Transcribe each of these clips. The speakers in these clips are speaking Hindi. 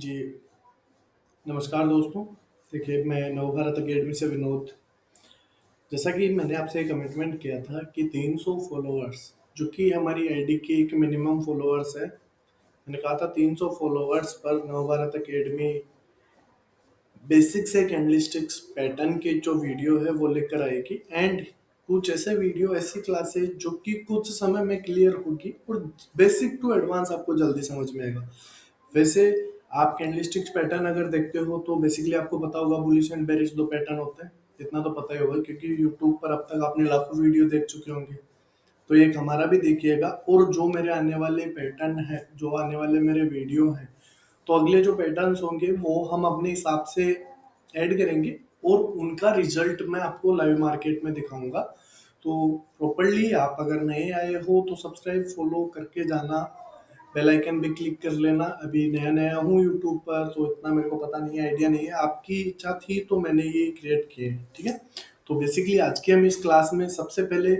जी, नमस्कार दोस्तों। देखिए, मैं नवभारत अकेडमी से विनोद। जैसा कि मैंने आपसे कमिटमेंट किया था कि 300 फॉलोअर्स, जो कि हमारी आईडी की एक मिनिमम फॉलोअर्स है। मैंने कहा था 300 फॉलोअर्स पर नवभारत अकेडमी बेसिक से कैंडलस्टिक्स पैटर्न के जो वीडियो है वो लेकर आएगी एंड कुछ ऐसे वीडियो, ऐसी क्लासेस जो कि कुछ समय में क्लियर होगी और बेसिक टू एडवांस आपको जल्दी समझ में आएगा। वैसे आप कैंडलस्टिक्स पैटर्न अगर देखते हो तो बेसिकली आपको पता होगा बुलिश एंड बेरिश दो पैटर्न होते हैं। इतना तो पता ही होगा क्योंकि यूट्यूब पर अब तक आपने लाखों वीडियो देख चुके होंगे। तो एक हमारा भी देखिएगा, और जो मेरे आने वाले पैटर्न है, जो आने वाले मेरे वीडियो हैं, तो अगले जो पैटर्न्स होंगे वो हम अपने हिसाब से ऐड करेंगे और उनका रिजल्ट मैं आपको लाइव मार्केट में दिखाऊंगा। तो प्रॉपरली आप अगर नए आए हो तो सब्सक्राइब फॉलो करके जाना, बेल आइकन भी क्लिक कर लेना। अभी नया नया हूँ यूट्यूब पर तो इतना मेरे को पता नहीं है, आइडिया नहीं है। आपकी इच्छा थी तो मैंने ये क्रिएट किए हैं, ठीक है। तो बेसिकली आज के हम इस क्लास में सबसे पहले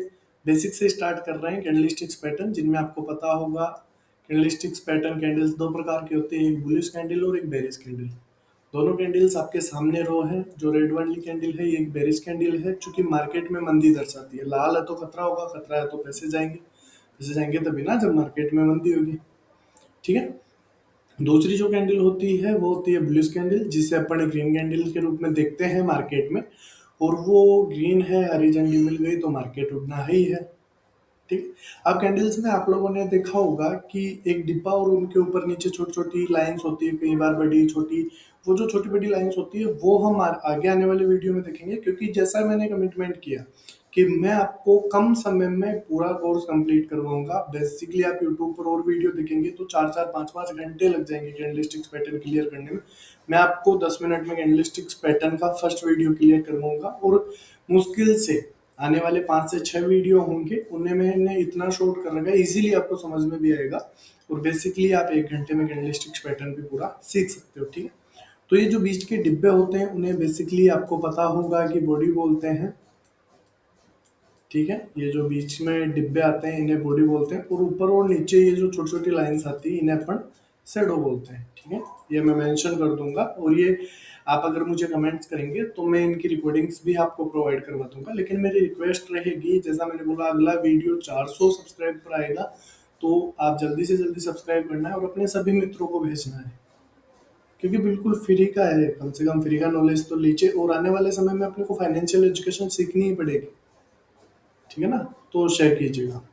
बेसिक से स्टार्ट कर रहे हैं कैंडलस्टिक्स पैटर्न, जिनमें आपको पता होगा कैंडलस्टिक्स पैटर्न कैंडल्स दो प्रकार के होते हैं, एक बुलिश कैंडल और एक बेरिश कैंडल। दोनों कैंडल्स आपके सामने रो है। जो रेड वाली कैंडल है ये एक बेरिश कैंडल है, चूंकि मार्केट में मंदी दर्शाती है। लाल है तो खतरा होगा, खतरा है तो पैसे जाएंगे, पैसे जाएंगे तभी ना जब मार्केट में मंदी होगी, ठीक है। दूसरी जो कैंडल होती है वो होती है ब्लूज कैंडल, जिसे अपन ग्रीन कैंडल के रूप में देखते हैं मार्केट में। और वो ग्रीन है, हरी झंडी मिल गई तो मार्केट उठना ही है, ठीक। अब कैंडल्स में आप लोगों ने देखा होगा कि एक डिब्बा और उनके ऊपर नीचे छोटी छोटी लाइंस होती है, कई बार बड़ी छोटी। वो जो छोटी बड़ी लाइंस होती है वो हम आगे आने वाले वीडियो में देखेंगे, क्योंकि जैसा मैंने कमिटमेंट किया कि मैं आपको कम समय में पूरा कोर्स कंप्लीट करवाऊंगा। बेसिकली आप यूट्यूब पर और वीडियो देखेंगे तो 4-4 5-5 घंटे लग जाएंगे कैंडलस्टिक्स पैटर्न क्लियर करने में। मैं आपको 10 मिनट में कैंडलस्टिक्स पैटर्न का फर्स्ट वीडियो क्लियर करवाऊंगा, और मुश्किल से आने वाले 5 से 6 वीडियो होंगे, उनमें मैंने इतना शॉर्ट कर रखा है इजीली आपको समझ में भी आएगा। और बेसिकली आप 1 घंटे में कैंडलस्टिक्स पैटर्न भी पूरा सीख सकते हो, ठीक है। तो ये जो बीच के डिब्बे होते हैं उन्हें बेसिकली आपको पता होगा कि बॉडी बोलते हैं, ठीक है। ये जो बीच में डिब्बे आते हैं इन्हें बॉडी बोलते हैं, और ऊपर और नीचे ये जो छोटी छोटी लाइंस आती है इन्हें अपन शेडो बोलते हैं, ठीक है। ये मैं मेंशन कर दूंगा, और ये आप अगर मुझे कमेंट्स करेंगे तो मैं इनकी रिकॉर्डिंग्स भी आपको प्रोवाइड करवा दूंगा। लेकिन मेरी रिक्वेस्ट रहेगी, जैसा मैंने बोला, अगला वीडियो 400 सब्सक्राइब पर आएगा तो आप जल्दी से जल्दी सब्सक्राइब करना है और अपने सभी मित्रों को भेजना है, क्योंकि बिल्कुल फ्री का है। कम से कम फ्री का नॉलेज तो लीजिए, और आने वाले समय में अपने को फाइनेंशियल एजुकेशन सीखनी ही पड़ेगी, ठीक है ना। तो शेयर कीजिएगा।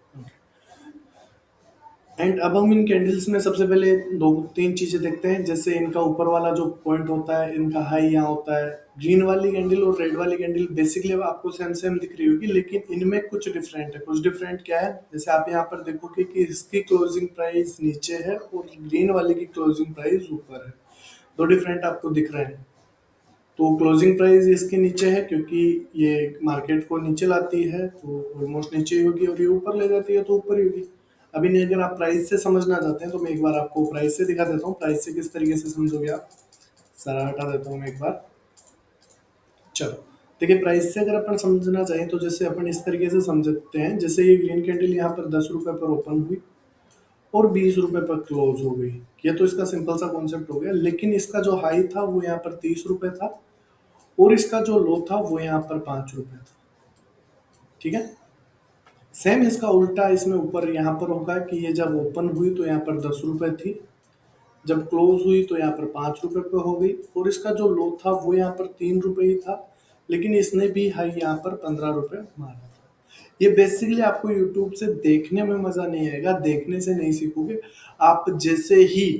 एंड अब हम इन कैंडल्स में सबसे पहले दो तीन चीजें देखते हैं। जैसे इनका ऊपर वाला जो पॉइंट होता है, इनका हाई यहाँ होता है। ग्रीन वाली कैंडल और रेड वाली कैंडल बेसिकली अब आपको सेम सेम दिख रही होगी, लेकिन इनमें कुछ डिफरेंट है। कुछ डिफरेंट क्या है, जैसे आप यहाँ पर देखोगे कि इसकी क्लोजिंग प्राइस नीचे है और ग्रीन वाले की क्लोजिंग प्राइस ऊपर है। दो डिफरेंट आपको दिख रहे हैं। तो क्लोजिंग प्राइस इसके नीचे है क्योंकि ये मार्केट को नीचे लाती है तो ऑलमोस्ट नीचे ही होगी, और ये ऊपर ले जाती है तो ऊपर ही होगी। अभी नहीं, अगर आप प्राइस से समझना चाहते हैं तो मैं एक बार आपको प्राइस से दिखा देता हूँ। प्राइस से किस तरीके से समझोगे आप, सारा हटा देता हूँ मैं एक बार। चलो, देखिए, प्राइस से अगर अपन समझना चाहें तो जैसे अपन इस तरीके से समझते हैं, जैसे ये ग्रीन कैंडल यहाँ पर 10 रुपए पर ओपन हुई और 20 रुपए पर क्लोज हो गई। ये तो इसका सिंपल सा कॉन्सेप्ट हो गया। लेकिन इसका जो हाई था वो यहाँ पर 30 रुपए था, और इसका जो लो था वो यहाँ पर 5 रुपए था, ठीक है। सेम इसका उल्टा इसमें ऊपर यहाँ पर होगा कि ये जब ओपन हुई तो यहाँ पर 10 रुपए थी, जब क्लोज हुई तो यहाँ पर 5 रुपए पे हो गई, और इसका जो लो था वो यहाँ पर 3 रुपए ही था, लेकिन इसने भी हाई यहाँ पर 15 रुपए मारा था। ये बेसिकली आपको यूट्यूब से देखने में मजा नहीं आएगा, देखने से नहीं सीखोगे। आप जैसे ही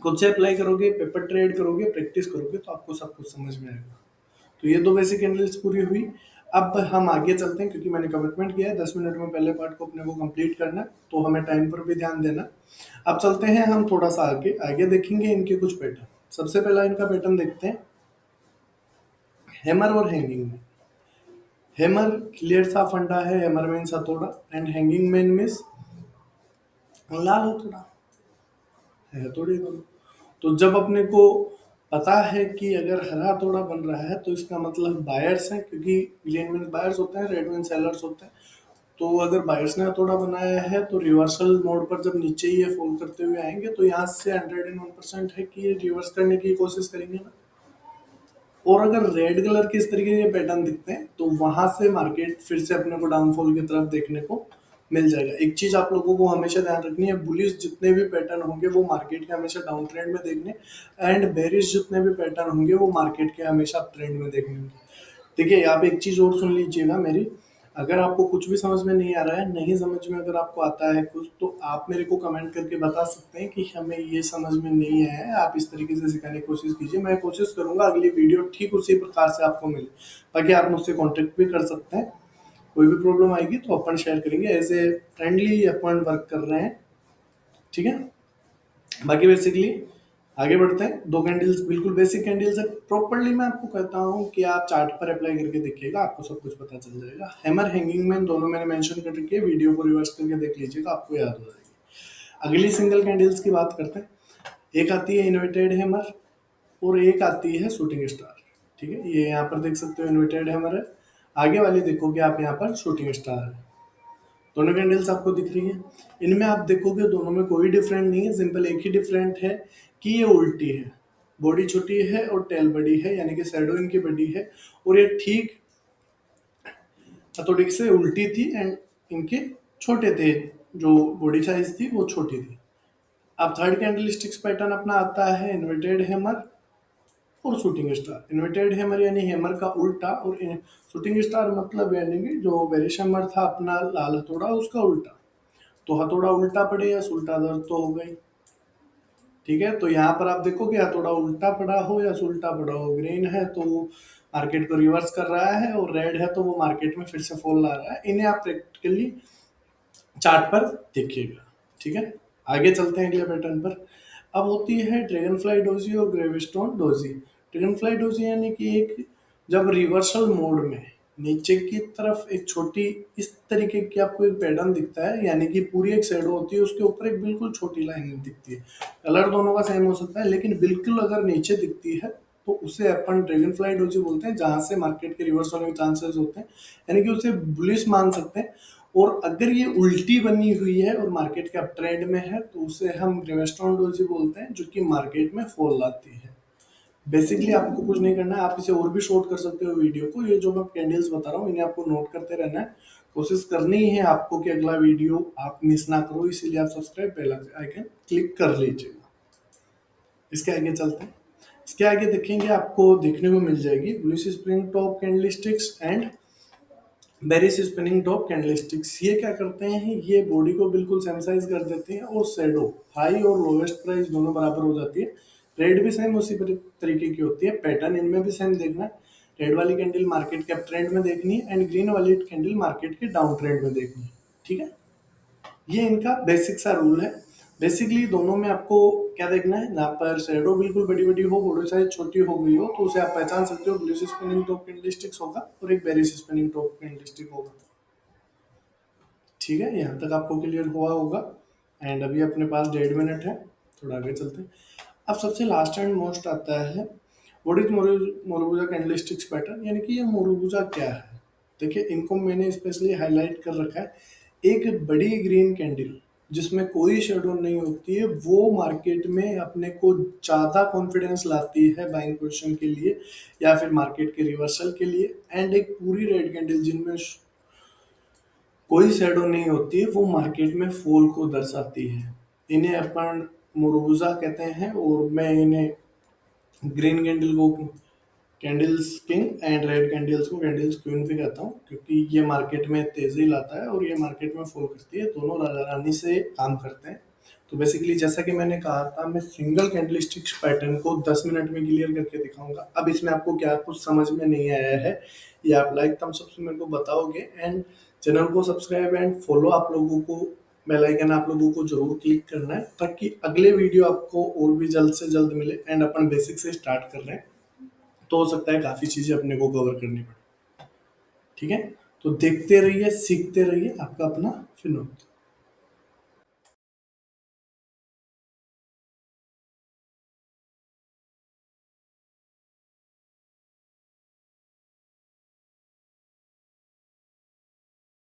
खुद से अप्लाई करोगे, पेपर ट्रेड करोगे, प्रैक्टिस करोगे तो आपको सब कुछ समझ में आएगा। तो ये दो बेसिक कैंडल्स पूरी हुई। अब हम आगे चलते हैं, क्योंकि मैंने कमिटमेंट किया है 10 मिनट में पहले पार्ट को अपने को कंप्लीट करना है, तो हमें टाइम पर भी ध्यान देना। अब चलते हैं हम थोड़ा सा आगे आगे देखेंगे इनके कुछ पैटर्न। सबसे पहला इनका पैटर्न देखते हैं हैमर और हैंगिंग में। हैमर क्लियर सा फंडा है, हैमर मीन्स हथौड़ा, एंड हैंगिंग मैन मीन्स लाल हथौड़ा है, हथौड़ी दोनों। तो जब अपने को पता है कि अगर हरा हथौड़ा बन रहा है तो इसका मतलब बायर्स है, क्योंकि ग्रीन मीन बायर्स होते हैं, रेड मीन सेलर्स होते हैं। तो अगर बायर्स ने हथौड़ा बनाया है तो रिवर्सल मोड पर जब नीचे ही ये फॉल करते हुए आएंगे तो यहाँ से 101% है कि ये रिवर्स करने की कोशिश करेंगे ना। और अगर रेड कलर के इस तरीके के पैटर्न दिखते हैं तो वहां से मार्केट फिर से अपने को डाउनफॉल की तरफ देखने को मिल जाएगा। एक चीज आप लोगों को हमेशा ध्यान रखनी है, बुलिश जितने भी पैटर्न होंगे वो मार्केट के हमेशा डाउन ट्रेंड में देखने, एंड बेरिश जितने भी पैटर्न होंगे वो मार्केट के हमेशा अप ट्रेंड में देखने होंगे। देखिए आप एक चीज और सुन लीजिएगा मेरी, अगर आपको कुछ भी समझ में नहीं आ रहा है, नहीं समझ में अगर आपको आता है कुछ, तो आप मेरे को कमेंट करके बता सकते हैं कि हमें ये समझ में नहीं है, आप इस तरीके से सिखाने की कोशिश कीजिए। मैं कोशिश करूंगा अगली वीडियो ठीक उसी प्रकार से आपको मिले। बाकी आप मुझसे कॉन्टेक्ट भी कर सकते हैं, कोई भी प्रॉब्लम आएगी तो अपन शेयर करेंगे, एज ए फ्रेंडली अपन वर्क कर रहे हैं, ठीक है। बाकी बेसिकली आगे बढ़ते हैं। दो कैंडल्स बिल्कुल बेसिक कैंडल्स है, प्रॉपरली मैं आपको कहता हूँ कि आप चार्ट पर अप्लाई करके देखिएगा, आपको सब कुछ पता चल जाएगा। हैमर, हैंगिंग मैन दोनों मैंने मेंशन कर रखी है, वीडियो को रिवर्स करके देख लीजिएगा, आपको याद हो जाएगी। अगली सिंगल कैंडल्स की बात करते हैं। एक आती है इन्वर्टेड हैमर और एक आती है शूटिंग स्टार, ठीक है। ये यहाँ पर देख सकते हो इन्वर्टेड हैमर है, आगे वाली देखोगे आप यहाँ पर शूटिंग स्टार है। दोनों कैंडल्स आपको दिख रही है, इनमें आप देखोगे दोनों में कोई डिफरेंट नहीं है, सिंपल एक ही डिफरेंट है कि ये उल्टी है, बॉडी छोटी है और टेल बड़ी है, यानी कि शैडो इनकी बड़ी है और ये ठीक हथौड़ी से उल्टी थी, एंड इनके छोटे थे, जो बॉडी साइज थी वो छोटी थी। अब थर्ड कैंडल स्टिक्स पैटर्न अपना आता है इन्वर्टेड हैमर और शूटिंग स्टार। इन्वर्टेड हैमर यानी हैमर का उल्टा, और शूटिंग स्टार मतलब यानी कि जो बेरिश हैमर था अपना लाल हथौड़ा उसका उल्टा। तो हथौड़ा उल्टा पड़े या उल्टा दर्द तो हो गई, ठीक है। तो यहाँ पर आप देखो कि हथौड़ा उल्टा पड़ा हो या उल्टा पड़ा हो, ग्रीन है तो मार्केट को रिवर्स कर रहा है और रेड है तो वो मार्केट में फिर से फॉल ला रहा है। इन्हें आप प्रैक्टिकली चार्ट पर देखिएगा, ठीक है। आगे चलते हैं अगले पैटर्न पर। अब होती है ड्रैगन फ्लाई डोजी और ग्रेविस्टोन डोजी। ड्रैगन फ्लाई डोजी यानी कि एक जब रिवर्सल मोड में नीचे की तरफ एक छोटी इस तरीके की आपको एक पैटर्न दिखता है, यानी कि पूरी एक शैडो होती है, उसके ऊपर एक बिल्कुल छोटी लाइन दिखती है। कलर दोनों का सेम हो सकता है, लेकिन बिल्कुल अगर नीचे दिखती है तो उसे अपन ड्रैगन फ्लाई डोजी बोलते हैं, जहां से मार्केट के रिवर्स होने के चांसेस होते हैं, यानी कि उसे बुलिश मान सकते हैं। और अगर ये उल्टी बनी हुई है और मार्केट के अप ट्रेंड में है तो उसे हम ग्रेविस्टोन डोजी बोलते हैं, जो कि मार्केट में फॉल लाती है। बेसिकली आपको कुछ नहीं करना है, आप इसे और भी शॉर्ट कर सकते हो वीडियो को। ये जो मैं कैंडल्स बता रहा हूँ इन्हें आपको नोट करते रहना है, कोशिश करनी है आपको कि अगला वीडियो आप मिस ना करो, इसीलिए आप सब्सक्राइब बेल आइकन क्लिक कर लीजिएगा। इसके आगे चलते हैं। इसके आगे देखेंगे आपको देखने को मिल जाएगी bluish spring top candlesticks and bearish spinning top candlesticks. ये क्या करते हैं, ये बॉडी को बिल्कुल सेम साइज कर देते हैं और शैडो हाई और लोएस्ट प्राइस दोनों बराबर हो जाती है। रेड भी सेम उसी तरीके की होती है, पैटर्न इनमें भी सेम देखना है। रेड वाली कैंडल मार्केट के अप ट्रेंड में देखनी है एंड ग्रीन वाली कैंडल मार्केट के डाउन ट्रेंड में देखनी है, ठीक है। ये इनका बेसिक सा रूल है। बेसिकली दोनों में आपको क्या देखना है, जहाँ पर शैडो बिल्कुल बड़ी बड़ी हो, बॉडी साइज छोटी हो गई हो, तो उसे आप पहचान सकते हो ब्लूइश स्पिनिंग टॉप कैंडलस्टिक्स होगा और एक बेरिश स्पिनिंग टॉप कैंडलस्टिक होगा, ठीक है। यहाँ तक आपको क्लियर हुआ होगा। एंड अभी अपने पास 1.5 मिनट है, थोड़ा आगे चलते हैं। अब सबसे लास्ट एंड मोस्ट आता है व्हाट इज मोरुबुजा कैंडलस्टिक्स पैटर्न, यानी कि ये मोरुबुजा क्या है। देखिए इनको मैंने स्पेशली हाईलाइट कर रखा है। एक बड़ी ग्रीन कैंडल जिसमें कोई शेडो नहीं होती है, वो मार्केट में अपने को ज़्यादा कॉन्फिडेंस लाती है बाइंग पोजीशन के लिए या फिर मार्केट के रिवर्सल के लिए। एंड एक पूरी रेड कैंडल जिनमें कोई शैडो नहीं होती है, वो मार्केट में फॉल को दर्शाती है। इन्हें अपन मुरबुजा कहते हैं, और मैं इन्हें ग्रीन कैंडल को candles king and red candles को कैंडल्स क्वीन भी कहता हूँ, क्योंकि ये मार्केट में तेजी लाता है और ये मार्केट में फॉल करती है, दोनों राजा रानी से काम करते हैं। तो बेसिकली जैसा कि मैंने कहा था, मैं सिंगल कैंडलस्टिक्स पैटर्न को 10 मिनट में क्लियर करके दिखाऊंगा। अब इसमें आपको क्या कुछ समझ में नहीं आया है, ये आप लाइक थम्स अप से मेरे को बताओगे, एंड चैनल को सब्सक्राइब एंड फॉलो आप लोगों को, बेल आइकन आप लोगों को जरूर क्लिक करना है, ताकि अगले वीडियो आपको और भी जल्द से जल्द मिले। एंड अपन बेसिक से स्टार्ट कर रहे हैं, तो हो सकता है काफ़ी चीज़ें अपने को कवर करनी पड़े, ठीक है। तो देखते रहिए, सीखते रहिए। आपका अपना विनोद।